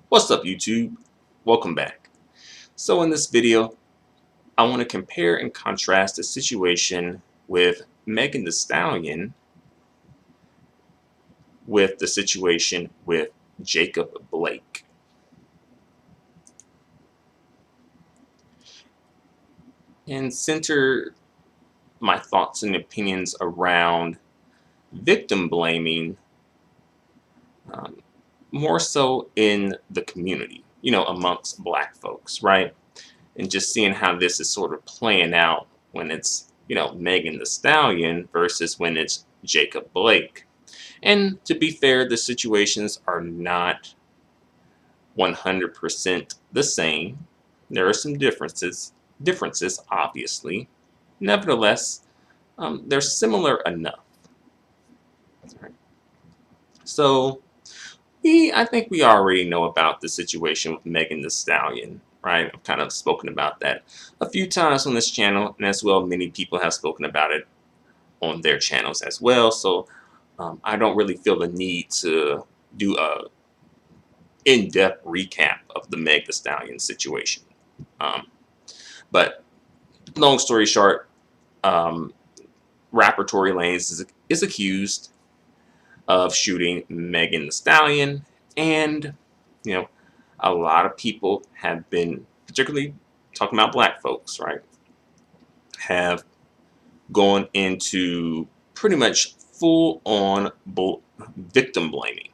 What's up, YouTube? Welcome back. So in this video, I want to compare and contrast the situation with Megan Thee Stallion with the situation with Jacob Blake. And center my thoughts and opinions around victim blaming, um, more so in the community, amongst black folks, right? And just seeing how this is sort of playing out when it's, Megan Thee Stallion versus when it's Jacob Blake. And to be fair, the situations are not 100% the same. There are some differences obviously. Nevertheless, they're similar enough. Right. So, I think we already know about the situation with Megan Thee Stallion, right? I've kind of spoken about that a few times on this channel, and as well, many people have spoken about it on their channels as well. So, I don't really feel the need to do a in-depth recap of the Meg Thee Stallion situation. Um, but long story short, um, rapper Tory Lanez is accused of shooting Megan Thee Stallion, and you know, a lot of people have been, particularly talking about black folks, right, have gone into pretty much victim blaming,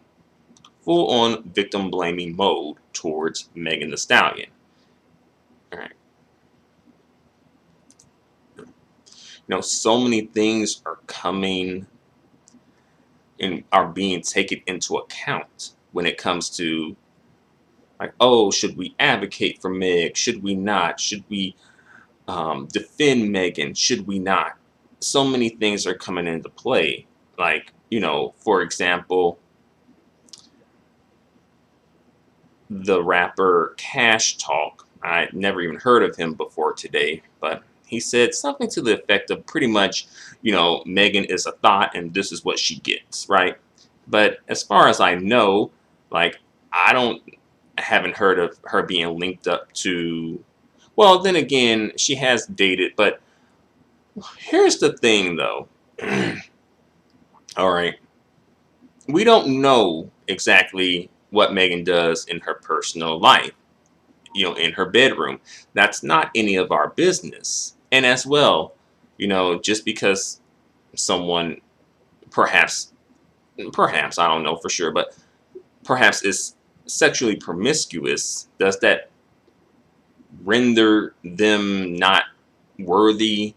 full on victim blaming mode towards Megan Thee Stallion. All right. So many things are coming and are being taken into account when it comes to, like, oh, should we advocate for Meg? Should we not? Should we defend Megan? Should we not? So many things are coming into play. Like, for example, the rapper Cash Talk. I never even heard of him before today, but he said something to the effect of pretty much, Megan is a thought and this is what she gets, right? But as far as I know, like, I haven't heard of her being linked up to, well, then again, she has dated, but here's the thing though. All right. We don't know exactly what Megan does in her personal life, in her bedroom. That's not any of our business. And as well, just because someone perhaps, I don't know for sure, but perhaps is sexually promiscuous, does that render them not worthy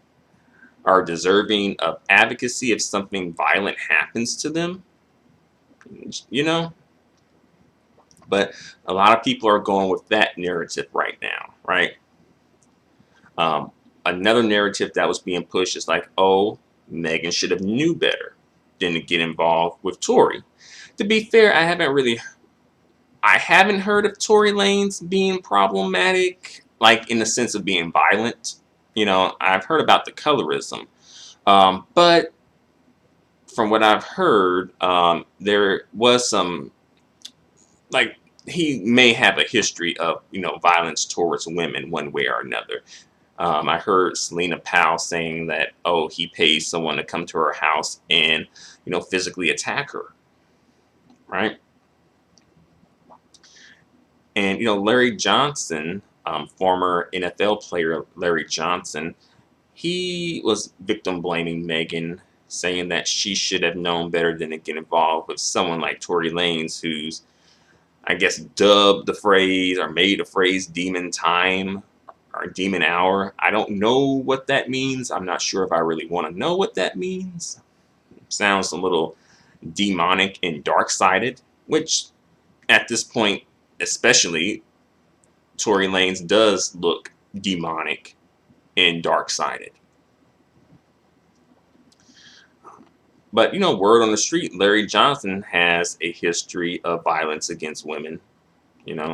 or deserving of advocacy if something violent happens to them? You know? But a lot of people are going with that narrative right now, right? Um, Another narrative that was being pushed is like, oh, Megan should have knew better than to get involved with Tory. To be fair, I haven't heard of Tory Lanez being problematic, like in the sense of being violent. I've heard about the colorism, but from what I've heard, there was some, like, he may have a history of violence towards women one way or another. I heard Selena Powell saying that, oh, he pays someone to come to her house and physically attack her, right? And Larry Johnson, former NFL player Larry Johnson, he was victim blaming Megan, saying that she should have known better than to get involved with someone like Tory Lanez, who's, I guess, dubbed the phrase or made the phrase demon time or demon hour. I don't know what that means. I'm not sure if I really want to know what that means. It sounds a little demonic and dark-sided, which at this point, especially, Tory Lanez does look demonic and dark-sided. But, word on the street, Larry Johnson has a history of violence against women.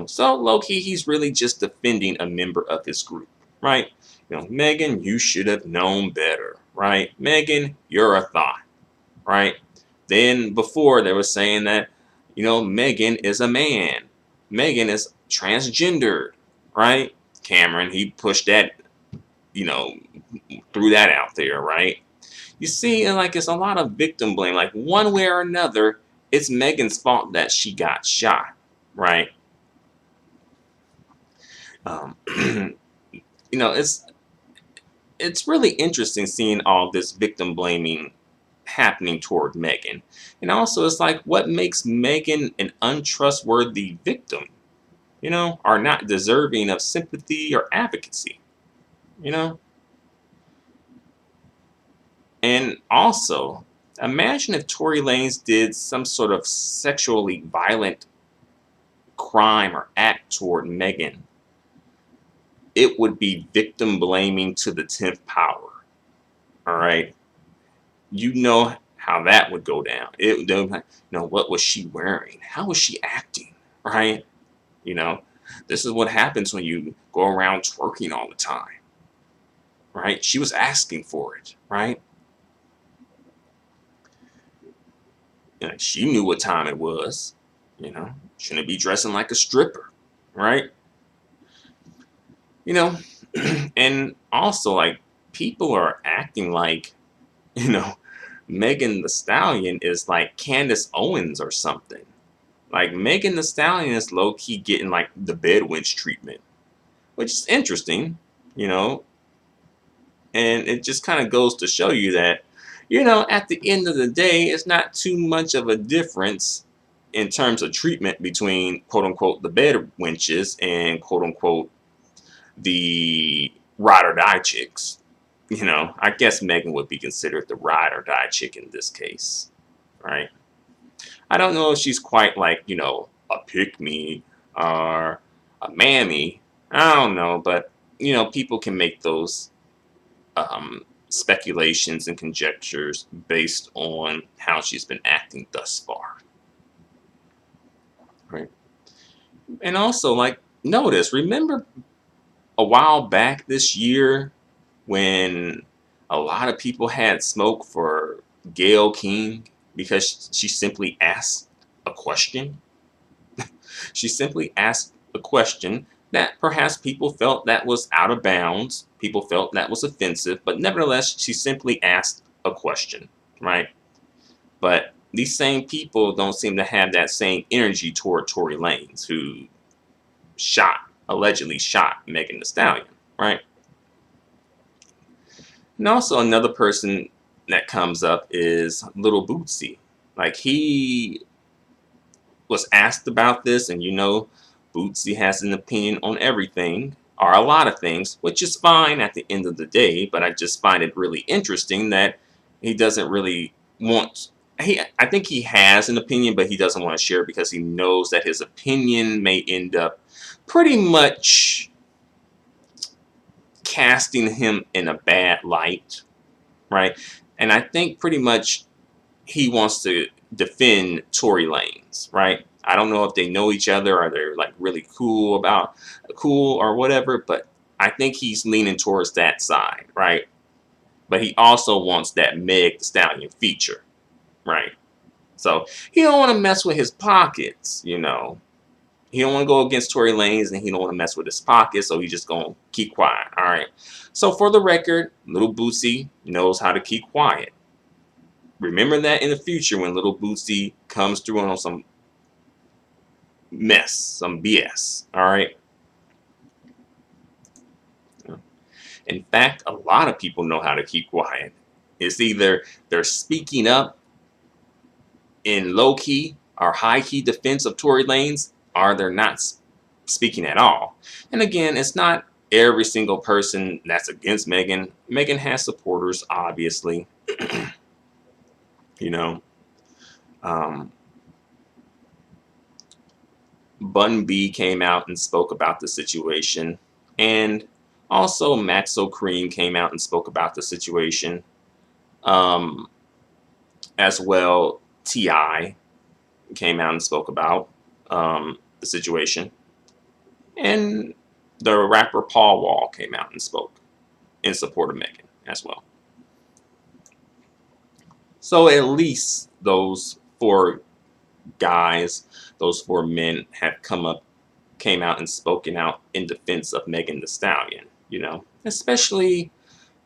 So low-key, he's really just defending a member of his group, right? Megan, you should have known better, right? Megan, you're a thought, right? Then before they were saying that, Megan is a man. Megan is transgendered, right? Cameron, he pushed that, you know, threw that out there, right? You see, like, it's a lot of victim blame. Like, one way or another, it's Megan's fault that she got shot, right? Um, you know, it's really interesting seeing all this victim blaming happening toward Megan. And also, it's like, what makes Megan an untrustworthy victim? Are not deserving of sympathy or advocacy, you know? And also, imagine if Tory Lanez did some sort of sexually violent crime or act toward Megan. It would be victim blaming to the 10th power. All right. You know how that would go down. What was she wearing? How was she acting? Right? You know, this is what happens when you go around twerking all the time. Right? She was asking for it. Right? She knew what time it was. Shouldn't be dressing like a stripper. Right? You know, and also, like, people are acting like, you know, Megan the Stallion is like Candace Owens or something. Like, Megan the Stallion is low key getting like the bed wench treatment, which is interesting, you know, and it just kind of goes to show you that, at the end of the day, it's not too much of a difference in terms of treatment between quote unquote the bed wenches and quote unquote the ride or die chicks. I guess Megan would be considered the ride or die chick in this case, right? I don't know if she's quite like, a pick me or a mammy. I don't know, but, people can make those speculations and conjectures based on how she's been acting thus far, right? And also, like, remember a while back this year when a lot of people had smoke for Gayle King because she simply asked a question. She simply asked a question that perhaps people felt that was out of bounds. People felt that was offensive, but nevertheless, she simply asked a question, right? But these same people don't seem to have that same energy toward Tory Lanez, who allegedly shot Megan Thee Stallion, right? And also another person that comes up is Little Boosie. Like, he was asked about this, and Bootsy has an opinion on everything, or a lot of things, which is fine at the end of the day, but I just find it really interesting that he doesn't really want. I think he has an opinion, but he doesn't want to share because he knows that his opinion may end up pretty much casting him in a bad light, right? And I think pretty much he wants to defend Tory Lanez, right? I don't know if they know each other or they're like really cool or whatever, but I think he's leaning towards that side, right? But he also wants that Meg Thee Stallion feature, right? So he don't want to mess with his pockets, He don't want to go against Tory Lanez, and he don't want to mess with his pockets, so he's just gonna keep quiet. All right. So for the record, Little Boosie knows how to keep quiet. Remember that in the future when Little Boosie comes through on some mess, some BS. All right. In fact, a lot of people know how to keep quiet. It's either they're speaking up in low key or high key defense of Tory Lanez, or they're not speaking at all. And again, it's not every single person that's against Megan. Megan has supporters, obviously. you know, um, Bun B came out and spoke about the situation, and also Maxo Cream came out and spoke about the situation, um, as well. Ti came out and spoke about the situation, and the rapper Paul Wall came out and spoke in support of Megan as well. So at least those four guys, those four men have come up came out and spoken out in defense of Megan Thee Stallion, especially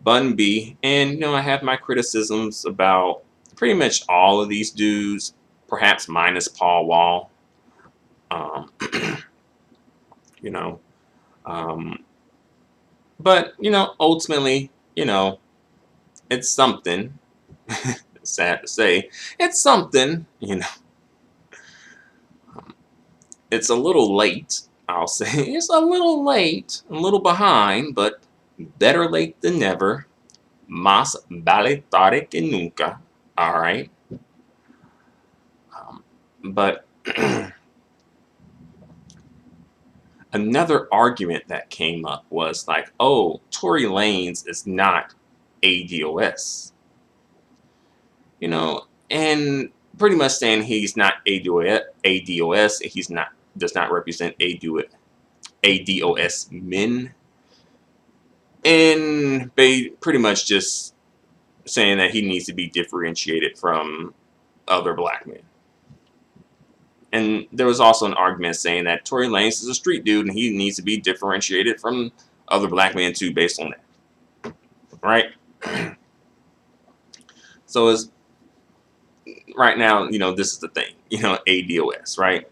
Bun B. And, I have my criticisms about pretty much all of these dudes, perhaps minus Paul Wall. Um, you know, um, but, ultimately, it's something. Sad to say, it's something, It's a little late, I'll say. It's a little late, a little behind, but better late than never. Más vale tarde que nunca. All right. But another argument that came up was like, oh, Tory Lanez is not ADOS. And pretty much saying he's not ADOS, he's not does not represent ADOS men, and they pretty much just saying that he needs to be differentiated from other black men. And there was also an argument saying that Tory Lanez is a street dude and he needs to be differentiated from other black men too, based on that. Right? So it's right now, this is the thing, ADOS, right?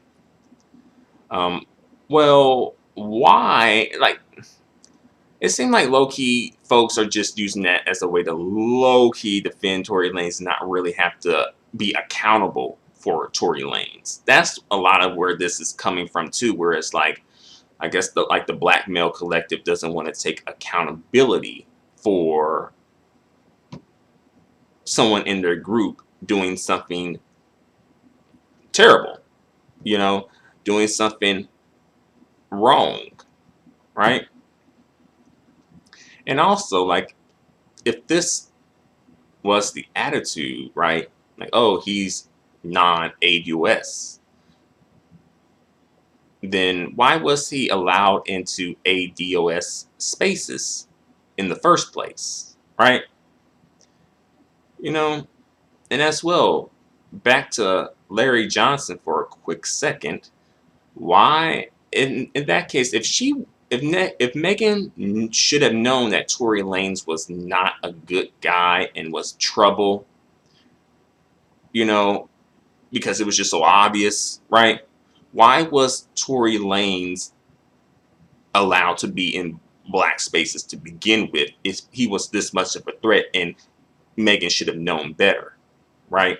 Well, why? Like, it seemed like low-key folks are just using that as a way to low-key defend Tory Lanez and not really have to be accountable for Tory Lanez. That's a lot of where this is coming from too, where it's like, I guess the black male collective doesn't want to take accountability for someone in their group doing something terrible, doing something wrong, right? And also, like, if this was the attitude, right? Like, oh, he's non-ADOS. Then why was he allowed into ADOS spaces in the first place, right? And as well, back to Larry Johnson for a quick second. Why, in that case, if Megan should have known that Tory Lanez was not a good guy and was trouble, because it was just so obvious, right? Why was Tory Lanez allowed to be in black spaces to begin with if he was this much of a threat and Megan should have known better, right?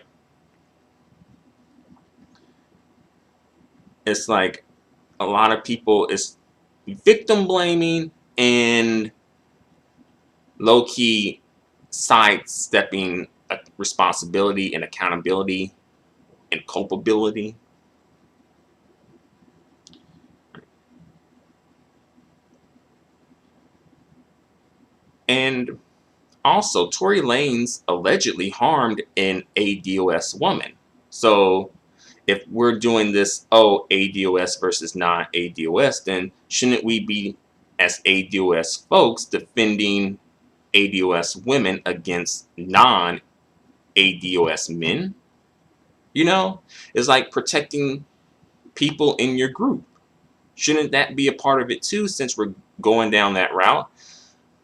It's like a lot of people is victim blaming and low-key sidestepping responsibility and accountability and culpability. And also, Tory Lanez allegedly harmed an ADOS woman. So if we're doing this, ADOS versus non-ADOS, then shouldn't we be, as ADOS folks, defending ADOS women against non-ADOS men? It's like protecting people in your group. Shouldn't that be a part of it too, since we're going down that route?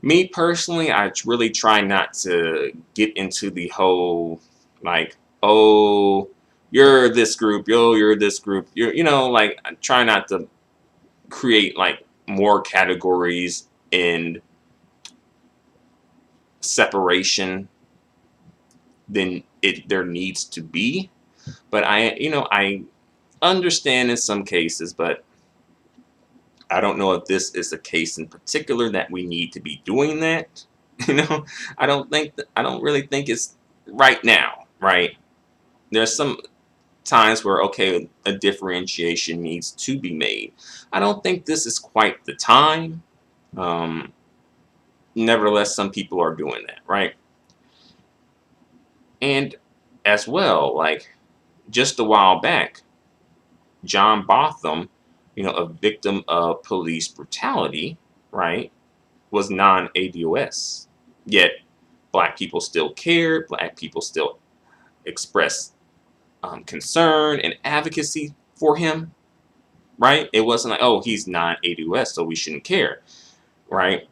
Me personally, I really try not to get into the whole, like, oh, you're this group, you're this group. Like, I try not to create, like, more categories and separation than there needs to be. But I understand in some cases, but I don't know if this is a case in particular that we need to be doing that. I don't really think it's right now, right? There's some times where, okay, a differentiation needs to be made. I don't think this is quite the time. Nevertheless, some people are doing that, right? And as well, like, just a while back, John Botham, a victim of police brutality, right, was non-ADOS. Yet, black people still cared. Black people still expressed concern and advocacy for him. right? It wasn't like, oh, he's not ADOS, so we shouldn't care, right?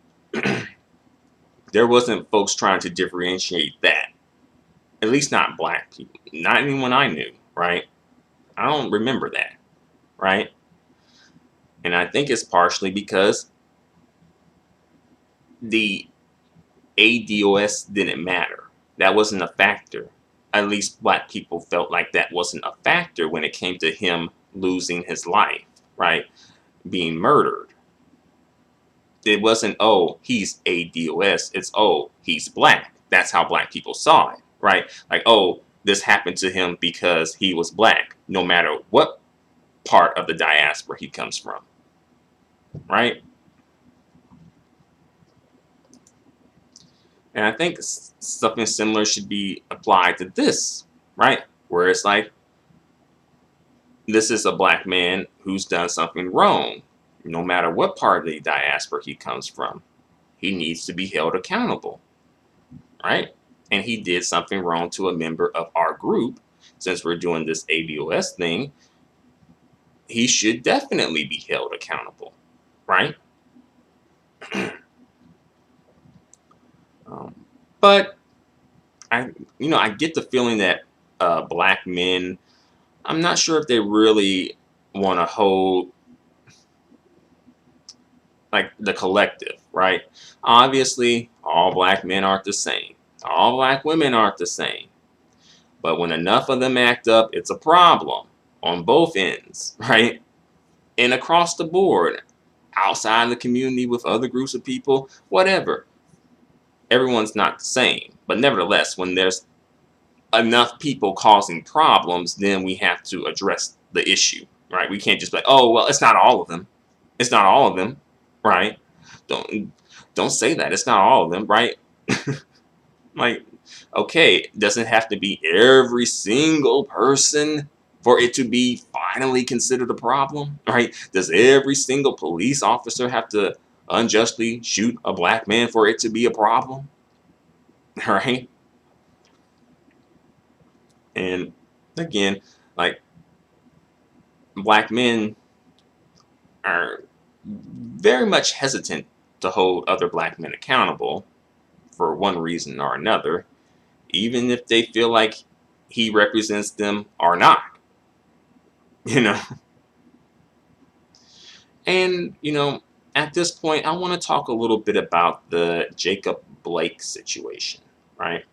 There wasn't folks trying to differentiate that. At least not black people. Not anyone I knew, right? I don't remember that, right? And I think it's partially because the ADOS didn't matter. That wasn't a factor. At least black people felt like that wasn't a factor when it came to him losing his life, right? Being murdered. It wasn't, oh, he's ADOS. It's, oh, he's black. That's how black people saw it, right? Like, oh, this happened to him because he was black, no matter what part of the diaspora he comes from, right? And I think something similar should be applied to this, right? Where it's like, this is a black man who's done something wrong, no matter what part of the diaspora he comes from. He needs to be held accountable, right? And he did something wrong to a member of our group. Since we're doing this ADOS thing, he should definitely be held accountable, right? But I get the feeling that black men, I'm not sure if they really want to hold like the collective, right? Obviously, all black men aren't the same. All black women aren't the same. But when enough of them act up, it's a problem on both ends, right? And across the board, outside the community with other groups of people, whatever. Everyone's not the same. But nevertheless, when there's enough people causing problems, then we have to address the issue, right? We can't just be like, oh, well, it's not all of them. It's not all of them, right? Don't say that. It's not all of them, right? Like, okay, it doesn't have to be every single person for it to be finally considered a problem, right? Does every single police officer have to unjustly shoot a black man for it to be a problem, right? And again, like, black men are very much hesitant to hold other black men accountable for one reason or another, even if they feel like he represents them or not, you know. And, at this point, I want to talk a little bit about the Jacob Blake situation, right?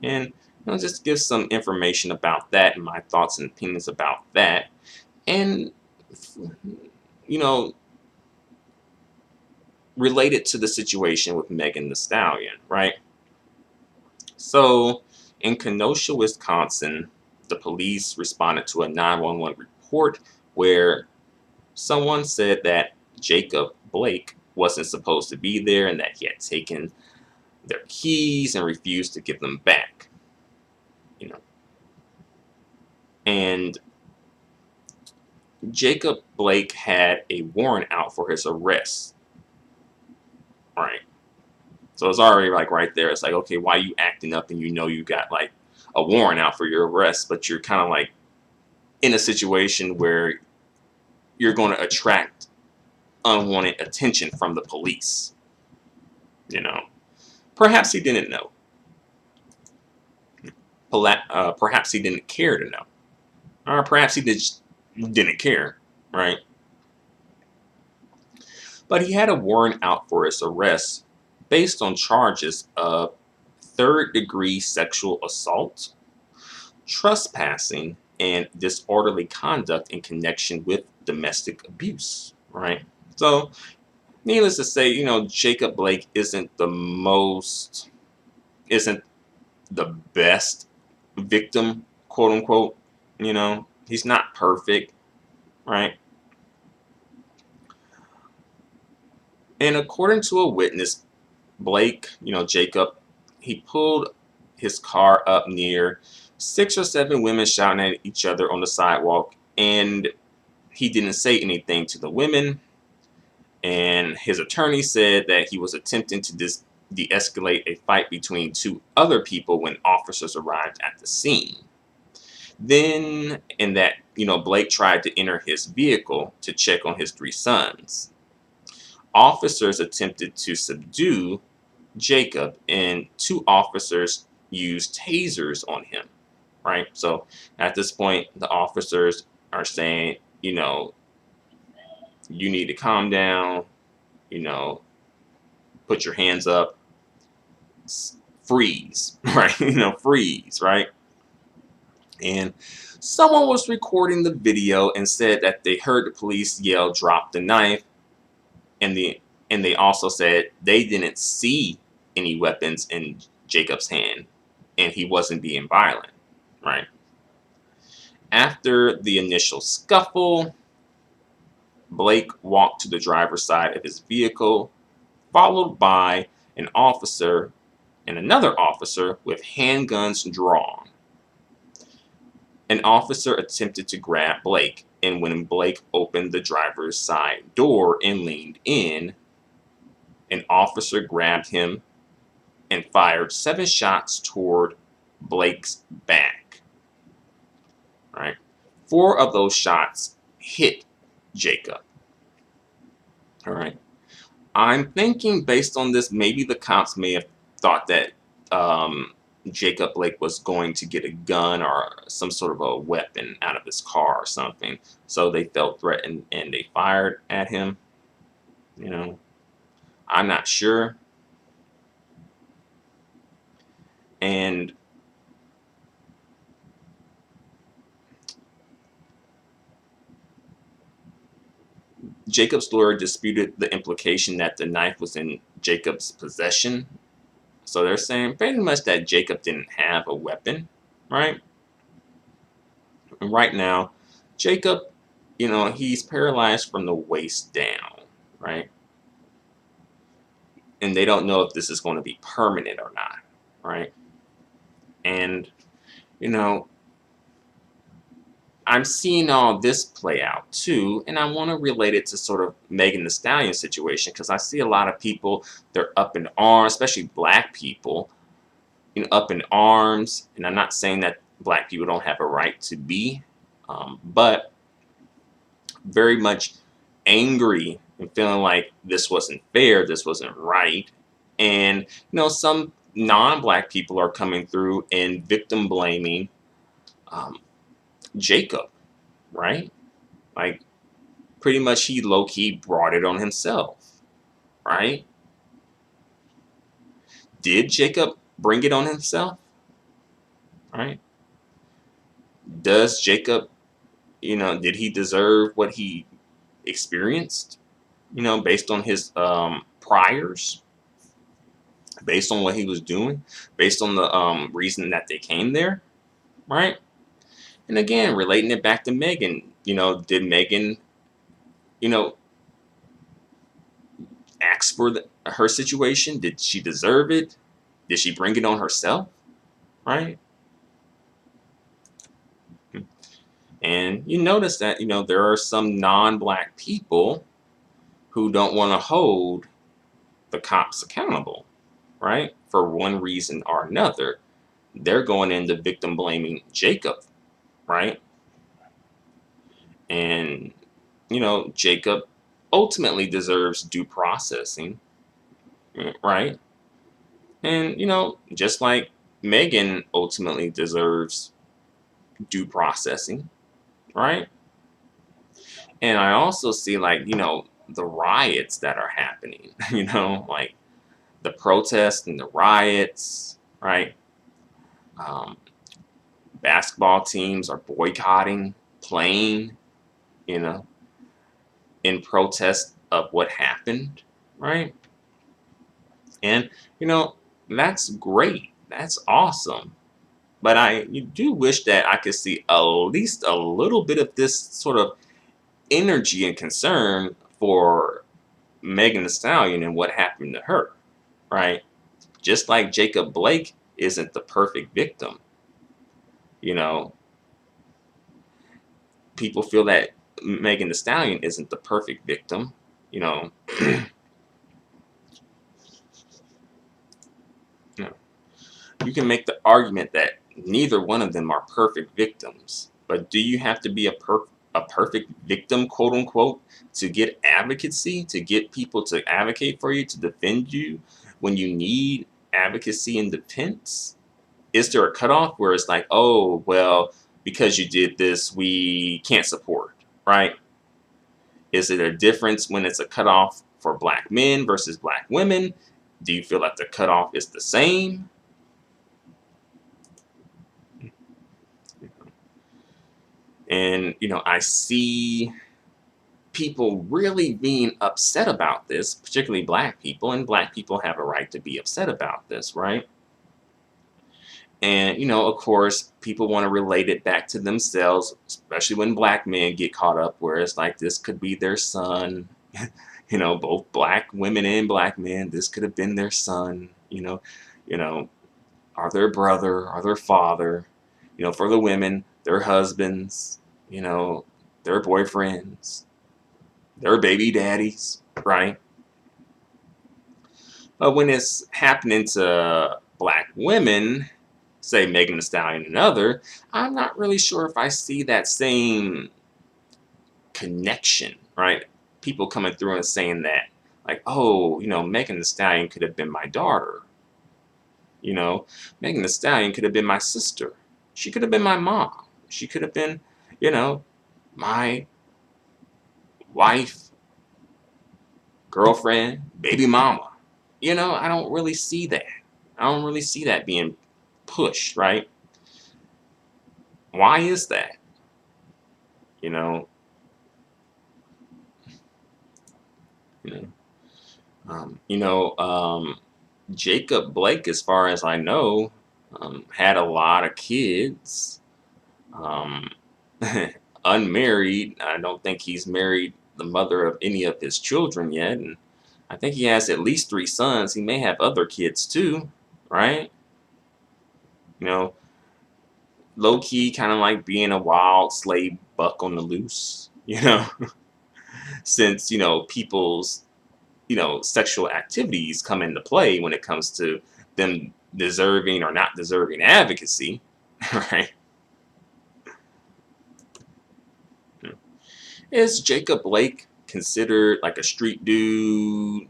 And just give some information about that and my thoughts and opinions about that. And, you know, related to the situation with Megan Thee Stallion, right? So, in Kenosha, Wisconsin, the police responded to a 911 report where someone said that Jacob Blake wasn't supposed to be there and that he had taken their keys and refused to give them back. And Jacob Blake had a warrant out for his arrest. Right. So it's already like right there. It's like, okay, why are you acting up and you got like a warrant out for your arrest, but you're kind of like in a situation where you're going to attract unwanted attention from the police. Perhaps he didn't know. Perhaps he didn't care to know. Or perhaps he didn't care, right? But he had a warrant out for his arrest based on charges of third-degree sexual assault, trespassing, and disorderly conduct in connection with domestic abuse, right? So, needless to say, Jacob Blake isn't the best victim, quote unquote. He's not perfect, right? And according to a witness, Blake, Jacob, he pulled his car up near 6 or 7 women shouting at each other on the sidewalk, and he didn't say anything to the women. And his attorney said that he was attempting to de-escalate a fight between 2 other people when officers arrived at the scene. Then, in that, Blake tried to enter his vehicle to check on his 3 sons. Officers attempted to subdue Jacob, and 2 officers used tasers on him, right? So at this point, the officers are saying, you need to calm down, you know, put your hands up, freeze, right? Freeze, right? And someone was recording the video and said that they heard the police yell, "Drop the knife," and they also said they didn't see any weapons in Jacob's hand, and he wasn't being violent, right? After the initial scuffle, Blake walked to the driver's side of his vehicle, followed by an officer and another officer with handguns drawn. An officer attempted to grab Blake, and when Blake opened the driver's side door and leaned in, an officer grabbed him and fired 7 shots toward Blake's back. Right? 4 of those shots hit Jacob. All right. I'm thinking, based on this, maybe the cops may have thought that Jacob Blake was going to get a gun or some sort of a weapon out of his car or something. So they felt threatened and they fired at him. I'm not sure. And Jacob's lawyer disputed the implication that the knife was in Jacob's possession. So they're saying pretty much that Jacob didn't have a weapon, right? And right now, Jacob, he's paralyzed from the waist down, right? And they don't know if this is going to be permanent or not, right? And, I'm seeing all this play out too, and I want to relate it to sort of Megan Thee Stallion situation, because I see a lot of people, they're up in arms, especially black people, up in arms. And I'm not saying that black people don't have a right to be, but very much angry and feeling like this wasn't fair, this wasn't right. And, some non-black people are coming through and victim blaming Jacob, right? Like, pretty much he low-key brought it on himself, right? Did Jacob bring it on himself, right? Does Jacob, did he deserve what he experienced, based on his priors, based on what he was doing, based on the reason that they came there, right? And again, relating it back to Megan, did Megan, ask for her situation? Did she deserve it? Did she bring it on herself, right? And you notice that, there are some non-black people who don't want to hold the cops accountable, right? For one reason or another. They're going into victim blaming Jacob, right? And, Jacob ultimately deserves due processing, right? And, just like Megan ultimately deserves due processing, right? And I also see, like, the riots that are happening, like the protests and the riots, right? Um, Basketball teams are boycotting, playing, you know, in protest of what happened, right? And, that's great. That's awesome. But you do wish that I could see at least a little bit of this sort of energy and concern for Megan Thee Stallion and what happened to her, right? Just like Jacob Blake isn't the perfect victim, you know, people feel that Megan Thee Stallion isn't the perfect victim, you know. You know, you can make the argument that neither one of them are perfect victims. But do you have to be a perfect victim, quote unquote, to get advocacy, to get people to advocate for you, to defend you when you need advocacy and defense? Is there a cutoff where it's like, oh, well, because you did this, we can't support, right? Is it a difference when it's a cutoff for black men versus black women? Do you feel like the cutoff is the same? And, I see people really being upset about this, particularly black people, and black people have a right to be upset about this, right? And, of course, people want to relate it back to themselves, especially when black men get caught up, where it's like this could be their son, both black women and black men, this could have been their son, you know, or their brother or their father, for the women, their husbands, their boyfriends, their baby daddies, right? But when it's happening to black women, say Megan Thee Stallion and other, I'm not really sure if I see that same connection, right? People coming through and saying that, like, oh, Megan Thee Stallion could have been my daughter. You know, Megan Thee Stallion could have been my sister. She could have been my mom. She could have been, my wife, girlfriend, baby mama. I don't really see that. I don't really see that being pushed, right? Why is that? You know, you know, you know, Jacob Blake, as far as I know, had a lot of kids. Um, Unmarried. I don't think he's married the mother of any of his children yet, and I think he has at least 3 sons. He may have other kids too, right? You know, low key, kind of like being a wild slave buck on the loose. Since people's sexual activities come into play when it comes to them deserving or not deserving advocacy, right? Is Jacob Blake considered like a street dude,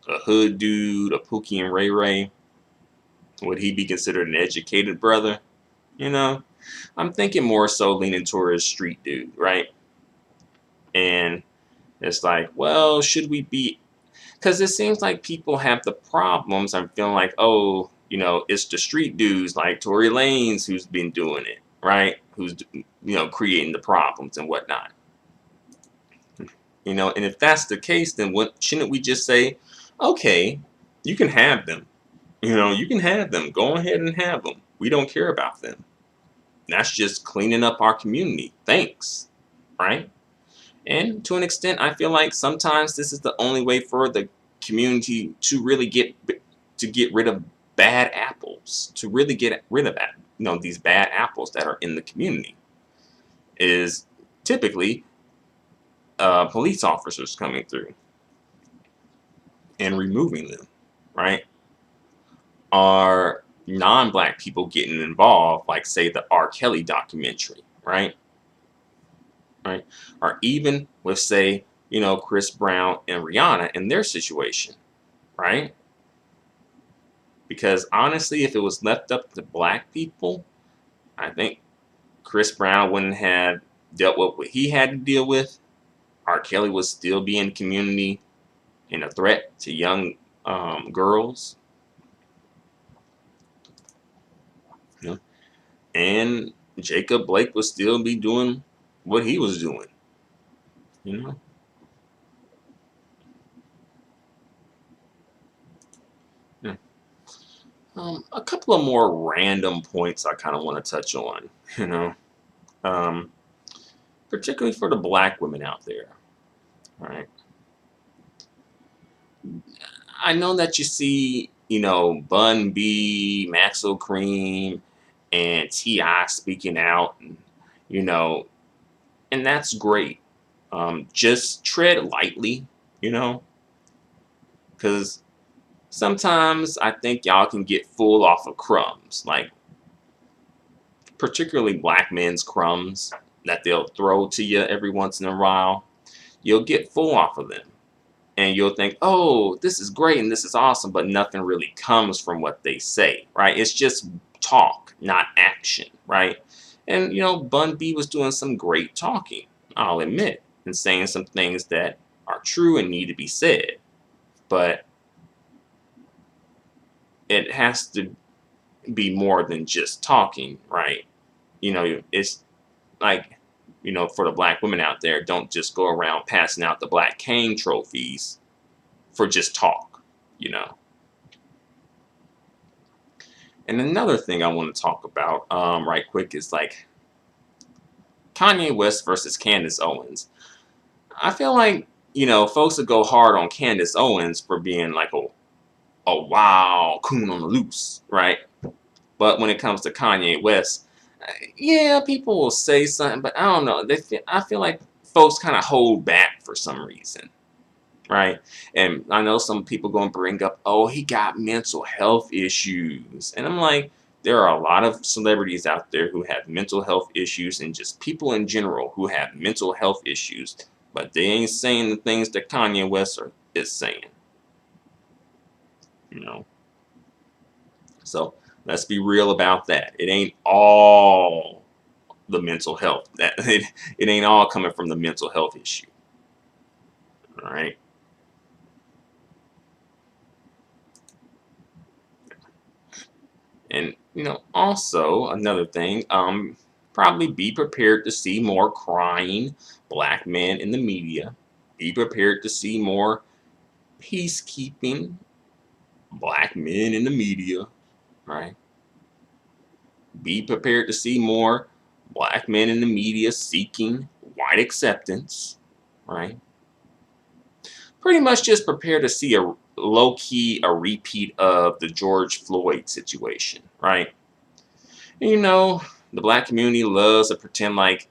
a hood dude, a Pookie and Ray Ray? Would he be considered an educated brother? You know, I'm thinking more so leaning towards street dude, right? And it's like, well, should we be? Because it seems like people have the problems. I'm feeling like, oh, it's the street dudes like Tory Lanez who's been doing it, right? Who's creating the problems and whatnot. And if that's the case, then what shouldn't we just say, okay, you can have them. You can have them. Go ahead and have them. We don't care about them. That's just cleaning up our community. Thanks, right? And to an extent, I feel like sometimes this is the only way for the community to really get rid of bad apples, to really get rid of that, these bad apples that are in the community, is typically police officers coming through and removing them, right? Are non-black people getting involved, like say the R. Kelly documentary, right? Right? Or even with say, Chris Brown and Rihanna in their situation, right? Because honestly, if it was left up to black people, I think Chris Brown wouldn't have dealt with what he had to deal with. R. Kelly would still be in the community and a threat to young girls. You know? And Jacob Blake would still be doing what he was doing. You know? Yeah. A couple of more random points I kind of want to touch on, um, particularly for the black women out there. All right. I know that you see, Bun B, Maxo Cream, and T.I. speaking out, and, you know, and that's great. Just tread lightly, you know, because sometimes I think y'all can get full off of crumbs. Like, particularly black men's crumbs that they'll throw to you every once in a while, you'll get full off of them. And you'll think, oh, this is great and this is awesome, but nothing really comes from what they say, right? It's just talk, not action, right? And, Bun B was doing some great talking, I'll admit, and saying some things that are true and need to be said. But it has to be more than just talking, right? It's like, for the black women out there, don't just go around passing out the Black Cane trophies for just talk, you know. And another thing I want to talk about right quick is like Kanye West versus Candace Owens. I feel like, folks would go hard on Candace Owens for being like a wild coon on the loose, right? But when it comes to Kanye West, yeah, people will say something, but I don't know. I feel like folks kind of hold back for some reason, right? And I know some people going to bring up, oh, he got mental health issues. And I'm like, there are a lot of celebrities out there who have mental health issues and just people in general who have mental health issues, but they ain't saying the things that Kanye West is saying, you know? So let's be real about that. It ain't all the mental health. It ain't all coming from the mental health issue. All right. And also another thing, probably be prepared to see more crying black men in the media. Be prepared to see more peacekeeping black men in the media, right? Be prepared to see more black men in the media seeking white acceptance, right? Pretty much just prepare to see a low-key a repeat of the George Floyd situation, right? And, the black community loves to pretend like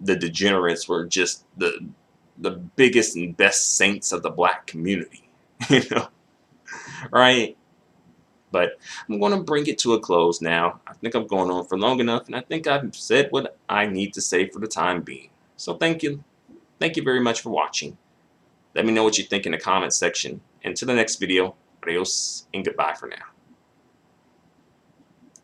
the degenerates were just the biggest and best saints of the black community, you know, right? But I'm going to bring it to a close now. I think I'm going on for long enough, and I think I've said what I need to say for the time being. So thank you. Thank you very much for watching. Let me know what you think in the comments section. And to the next video, adios and goodbye for now.